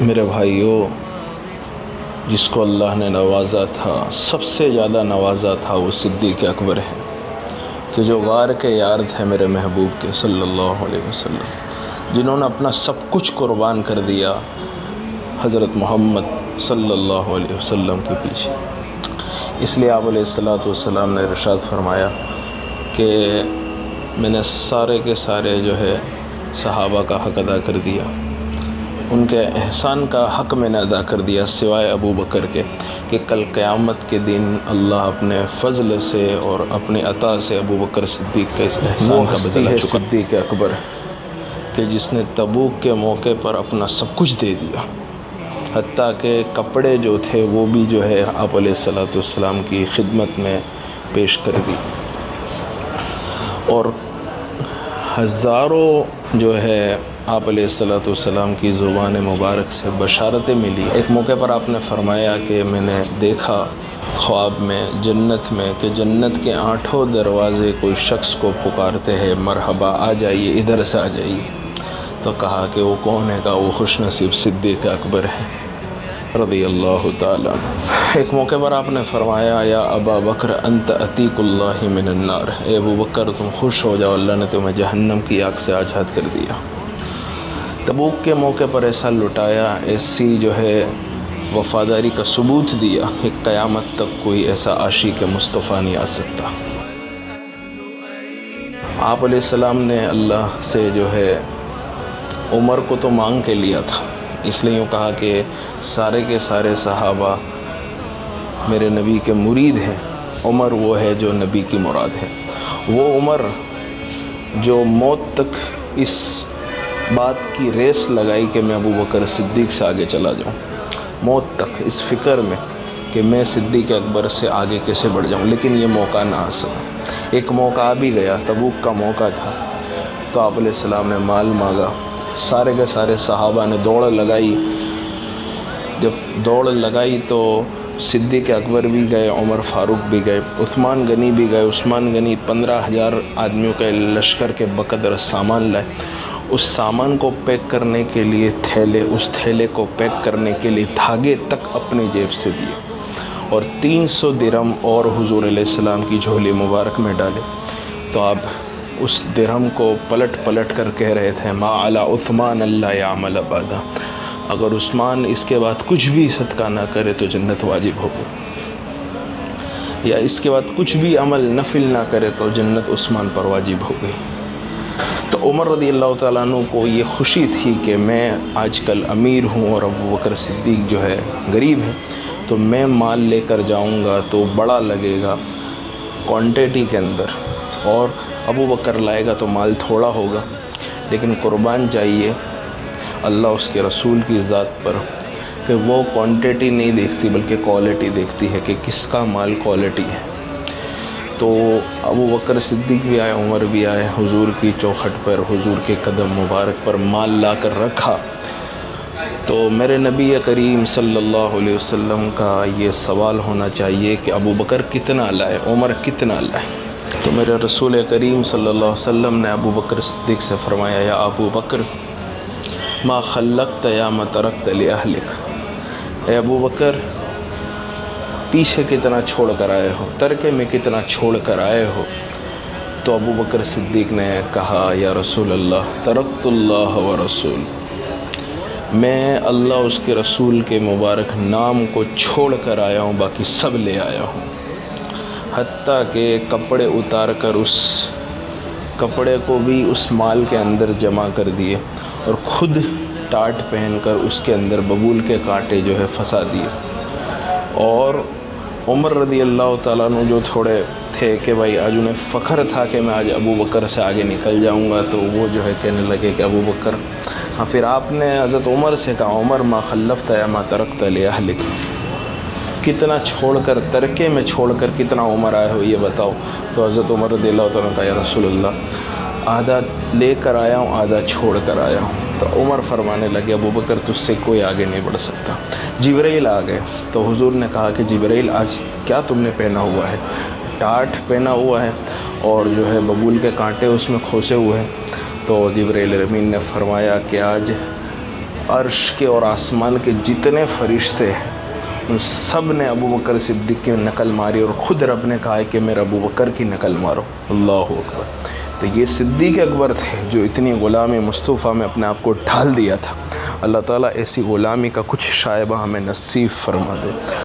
میرے بھائیوں، جس کو اللہ نے نوازا تھا، سب سے زیادہ نوازا تھا، وہ صدیق اکبر ہے کہ جو غار کے یار تھے میرے محبوب کے صلی اللہ علیہ وسلم، جنہوں نے اپنا سب کچھ قربان کر دیا حضرت محمد صلی اللہ علیہ وسلم کے پیچھے۔ اس لیے آپ علیہ السلام نے ارشاد فرمایا کہ میں نے سارے کے سارے جو ہے صحابہ کا حق ادا کر دیا، ان کے احسان کا حق میں نے ادا کر دیا، سوائے ابو بکر کے، کہ کل قیامت کے دن اللہ اپنے فضل سے اور اپنے عطا سے ابو بکر صدیق کے اس احسان کا بدلہ چکا۔ صدیق اکبر کہ جس نے تبوک کے موقع پر اپنا سب کچھ دے دیا، حتیٰ کہ کپڑے جو تھے وہ بھی جو ہے آپ علیہ السلام کی خدمت میں پیش کر دی، اور ہزاروں جو ہے آپ علیہ السلام کی زبان مبارک سے بشارتیں ملی۔ ایک موقع پر آپ نے فرمایا کہ میں نے دیکھا خواب میں جنت میں کہ جنت کے 8 دروازے کوئی شخص کو پکارتے ہیں، مرحبا آ جائیے، ادھر سے آ جائیے۔ تو کہا کہ وہ کون ہے؟ کہا وہ خوش نصیب صدیق اکبر ہے رضی اللہ تعالیٰ عنہ۔ ایک موقع پر آپ نے فرمایا یا ابا بکر انت عتیق اللہ من النار، اے ابو بکر تم خوش ہو جاؤ، اللہ نے تمہیں جہنم کی آگ سے آزاد کر دیا۔ تبوک کے موقع پر ایسا لٹایا، ایسی جو ہے وفاداری کا ثبوت دیا کہ قیامت تک کوئی ایسا عاشق مصطفیٰ نہیں آ سکتا۔ آپ علیہ السلام نے اللہ سے جو ہے عمر کو تو مانگ کے لیا تھا، اس لیے یوں کہا کہ سارے کے سارے صحابہ میرے نبی کے مرید ہیں، عمر وہ ہے جو نبی کی مراد ہے۔ وہ عمر جو موت تک اس بات کی ریس لگائی کہ میں ابو بکر صدیق سے آگے چلا جاؤں، موت تک اس فکر میں کہ میں صدیق اکبر سے آگے کیسے بڑھ جاؤں، لیکن یہ موقع نہ آ سکا۔ ایک موقع آ بھی گیا، تبوک کا موقع تھا، تو آپ علیہ السلام نے مال مانگا، سارے کے سارے صحابہ نے دوڑ لگائی۔ جب دوڑ لگائی تو صدیق اکبر بھی گئے، عمر فاروق بھی گئے، عثمان غنی بھی گئے۔ عثمان غنی 15,000 آدمیوں کے لشکر کے بقدر سامان لائے، اس سامان کو پیک کرنے کے لیے تھیلے، اس تھیلے کو پیک کرنے کے لیے دھاگے تک اپنی جیب سے دیے، اور 300 درہم اور حضور علیہ السلام کی جھولی مبارک میں ڈالے۔ تو آپ اس درہم کو پلٹ پلٹ کر کہہ رہے تھے ما علی عثمان اللہ یعمل بعدا، اگر عثمان اس کے بعد کچھ بھی صدقہ نہ کرے تو جنت واجب ہوگی، یا اس کے بعد کچھ بھی عمل نفل نہ کرے تو جنت عثمان پر واجب ہو گئی۔ تو عمر رضی اللہ تعالیٰ عنہ کو یہ خوشی تھی کہ میں آج کل امیر ہوں اور ابو بکر صدیق جو ہے غریب ہے، تو میں مال لے کر جاؤں گا تو بڑا لگے گا کوانٹیٹی کے اندر، اور ابو بکر لائے گا تو مال تھوڑا ہوگا، لیکن قربان چاہیے اللہ اس کے رسول کی ذات پر کہ وہ کوانٹیٹی نہیں دیکھتی بلکہ کوالٹی دیکھتی ہے کہ کس کا مال کوالٹی ہے۔ تو ابو بکر صدیق بھی آئے، عمر بھی آئے، حضور کی چوکھٹ پر، حضور کے قدم مبارک پر مال لا کر رکھا۔ تو میرے نبی کریم صلی اللہ علیہ وسلم کا یہ سوال ہونا چاہیے کہ ابو بکر کتنا لائے، عمر کتنا لائے؟ تو میرے رسول کریم صلی اللہ علیہ وسلم نے ابو بکر صدیق سے فرمایا یا ابو بکر ما خلقت یا ما ترکت لأہلک، اے ابو بکر پیچھے کتنا چھوڑ کر آئے ہو، ترکے میں کتنا چھوڑ کر آئے ہو؟ تو ابو بکر صدیق نے کہا یا رسول اللہ ترکت اللہ و رسول، میں اللہ اس کے رسول کے مبارک نام کو چھوڑ کر آیا ہوں، باقی سب لے آیا ہوں، حتیٰ کہ کپڑے اتار کر اس کپڑے کو بھی اس مال کے اندر جمع کر دیے، اور خود ٹاٹ پہن کر اس کے اندر ببول کے کانٹے جو ہے پھنسا دیے۔ اور عمر رضی اللہ تعالیٰ عنہ جو تھوڑے تھے کہ بھائی آج انہیں فخر تھا کہ میں آج ابو بکر سے آگے نکل جاؤں گا، تو وہ جو ہے کہنے لگے کہ ابو بکر، ہاں پھر آپ نے حضرت عمر سے کہا عمر ما خلفت یا ما ترکت لأہلک، کتنا چھوڑ کر، ترکے میں چھوڑ کر کتنا عمر آئے ہو یہ بتاؤ؟ تو حضرت عمر رضی اللہ تعالیٰ عنہ کہا یا رسول اللہ آدھا لے کر آیا ہوں، آدھا چھوڑ کر آیا ہوں۔ تو عمر فرمانے لگے ابو بکر تجھ سے کوئی آگے نہیں بڑھ سکتا۔ جبرائیل آ گئے تو حضور نے کہا کہ جبرائیل آج کیا تم نے پہنا ہوا ہے؟ ٹاٹ پہنا ہوا ہے اور جو ہے ببول کے کانٹے اس میں کھوسے ہوئے ہیں۔ تو جبرائیل امین نے فرمایا کہ آج عرش کے اور آسمان کے جتنے فرشتے ہیں ان سب نے ابو بکر صدیق کی نقل ماری، اور خود رب نے کہا ہے کہ میرا ابو بکر کی نقل مارو۔ اللہ اکبر۔ تو یہ صدیق اکبر تھے جو اتنی غلامی مصطفیٰ میں اپنے آپ کو ڈھال دیا تھا۔ اللہ تعالیٰ ایسی غلامی کا کچھ شائبہ ہمیں نصیب فرما دے۔